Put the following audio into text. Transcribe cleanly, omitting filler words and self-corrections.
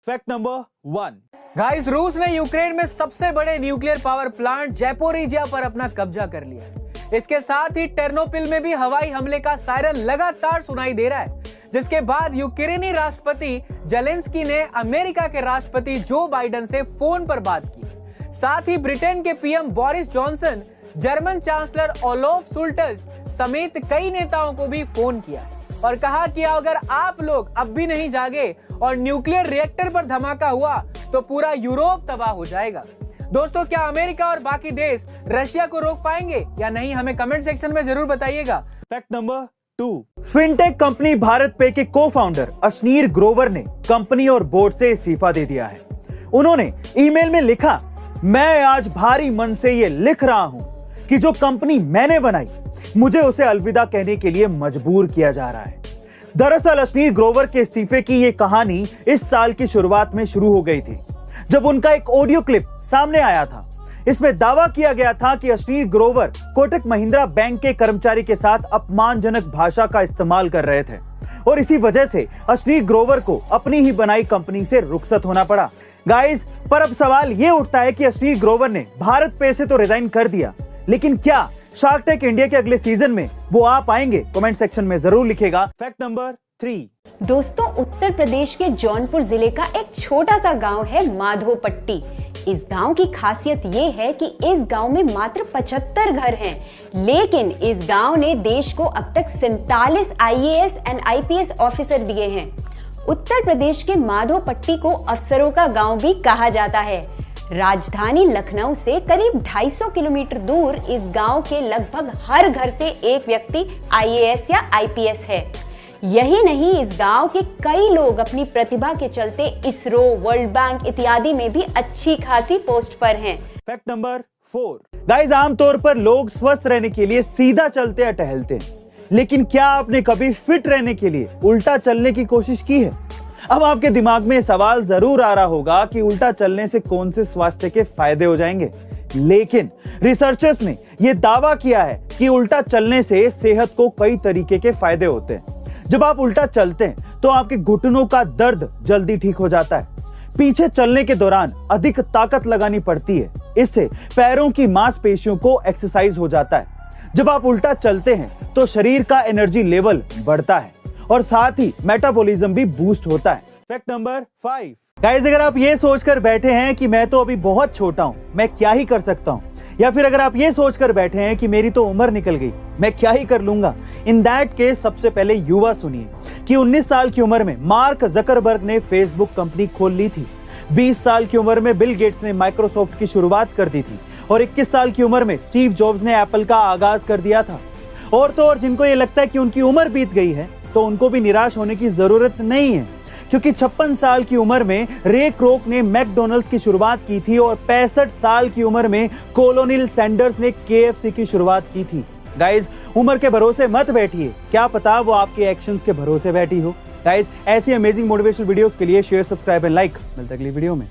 Fact number 1। Guys, रूस ने Ukraine में सबसे बड़े न्यूक्लियर पावर प्लांट ज़ैपोरिजिया पर अपना कब्जा कर लिया है। इसके साथ ही टर्नोपिल में भी हवाई हमले का सायरन लगातार सुनाई दे रहा है, जिसके बाद यूक्रेनी राष्ट्रपति जेलेंस्की ने अमेरिका के राष्ट्रपति जो बाइडेन से फोन पर बात की। साथ ही ब्रिटेन के PM Boris Johnson, German chancellor Olaf Scholz समेत कई नेताओं को भी फोन किया और कहा कि अगर आप लोग अब भी नहीं जागे और न्यूक्लियर रिएक्टर पर धमाका हुआ तो पूरा यूरोप तबाह हो जाएगा। दोस्तों, क्या अमेरिका और बाकी देश रशिया को रोक पाएंगे या नहीं, हमें कमेंट सेक्शन में जरूर बताइएगा। Fact number 2। Fintech company Bharat पे के को-फाउंडर अशनीर ग्रोवर ने कंपनी और बोर्ड से इस्तीफा दे दिया है। उन्होंने ईमेल में लिखा, मैं आज भारी मन से ये लिख रहा हूं कि जो कंपनी मैंने बनाई मुझे उसे अलविदा कहने के लिए मजबूर किया जा रहा है। दरअसल अशनीर ग्रोवर के इस्तीफे की ये कहानी इस साल की शुरुआत में शुरू हो गई थी, जब उनका एक ऑडियो क्लिप सामने आया था। इसमें दावा किया गया था कि अशनीर ग्रोवर कोटक महिंद्रा बैंक के कर्मचारी के साथ अपमानजनक भाषा का इस्तेमाल कर रहे थे और इसी वजह से अशनीर ग्रोवर को अपनी ही बनाई कंपनी से रुखसत होना पड़ा। गाइस, पर अब सवाल ये उठता है कि अशनीर ग्रोवर ने भारत पे से तो रिजाइन कर दिया, लेकिन क्या शार्क टैंक इंडिया के अगले सीजन में वो आ पाएंगे? कमेंट सेक्शन में जरूर लिखेगा। Fact number 3। दोस्तों, उत्तर प्रदेश के जौनपुर जिले का एक छोटा सा गांव है माधोपट्टी। इस गांव की खासियत ये है कि इस गांव में मात्र 75 घर हैं, लेकिन इस गांव ने देश को अब तक 47 आईएएस एंड आईपीएस ऑफिसर दिए हैं। उत्तर प्रदेश के माधोपट्टी को अफसरों का गांव भी कहा जाता है। राजधानी लखनऊ से करीब 250 किलोमीटर दूर इस गांव के लगभग हर घर से एक व्यक्ति आईएएस या आईपीएस है। यही नहीं, इस गांव के कई लोग अपनी प्रतिभा के चलते इसरो, वर्ल्ड बैंक इत्यादि में भी अच्छी खासी पोस्ट पर हैं। Fact number 4। गाइस, आमतौर पर लोग स्वस्थ रहने के लिए सीधा चलते या टहलते हैं, लेकिन क्या आपने कभी फिट रहने के लिए उल्टा चलने की कोशिश की है? अब आपके दिमाग में सवाल जरूर आ रहा होगा कि उल्टा चलने से कौन से स्वास्थ्य के फायदे हो जाएंगे, लेकिन रिसर्चर्स ने यह दावा किया है कि उल्टा चलने से सेहत को कई तरीके के फायदे होते हैं। जब आप उल्टा चलते हैं तो आपके घुटनों का दर्द जल्दी ठीक हो जाता है। पीछे चलने के दौरान अधिक ताकत लगानी पड़ती है, इससे पैरों की मांसपेशियों को एक्सरसाइज हो जाता है। जब आप उल्टा चलते हैं तो शरीर का एनर्जी लेवल बढ़ता है और साथ ही मेटाबॉलिज्म भी बूस्ट होता है। Fact number 5। गाइस, अगर आप ये सोचकर बैठे हैं कि मैं तो अभी बहुत छोटा हूं, मैं क्या ही कर सकता हूं, या फिर अगर आप ये सोचकर बैठे हैं कि मेरी तो उम्र निकल गई, मैं क्या ही कर लूंगा, इन दैट केस सबसे पहले युवा सुनिए कि 19 साल की उम्र में मार्क जकरबर्ग ने फेसबुक कंपनी खोल ली थी। 20 साल की उम्र में बिल गेट्स ने माइक्रोसॉफ्ट की शुरुआत कर दी थी और 21 साल की उम्र में स्टीव जॉब्स ने एप्पल का आगाज कर दिया था। और तो और जिनको ये लगता है कि उनकी उम्र बीत गई है, तो उनको भी निराश होने की जरूरत नहीं है, क्योंकि 56 साल की उम्र में रे क्रोक ने मैकडॉनल्ड्स की शुरुआत की थी और 65 साल की उम्र में कोलोनिल सैंडर्स ने केएफसी की शुरुआत की थी। गाइस, उम्र के भरोसे मत बैठिए, क्या पता वो आपके एक्शंस के भरोसे बैठी हो। गाइस, ऐसी अमेजिंग मोटिवेशनल वीडियोस के लिए शेयर, सब्सक्राइब एंड लाइक। मिलते हैं अगली वीडियो में।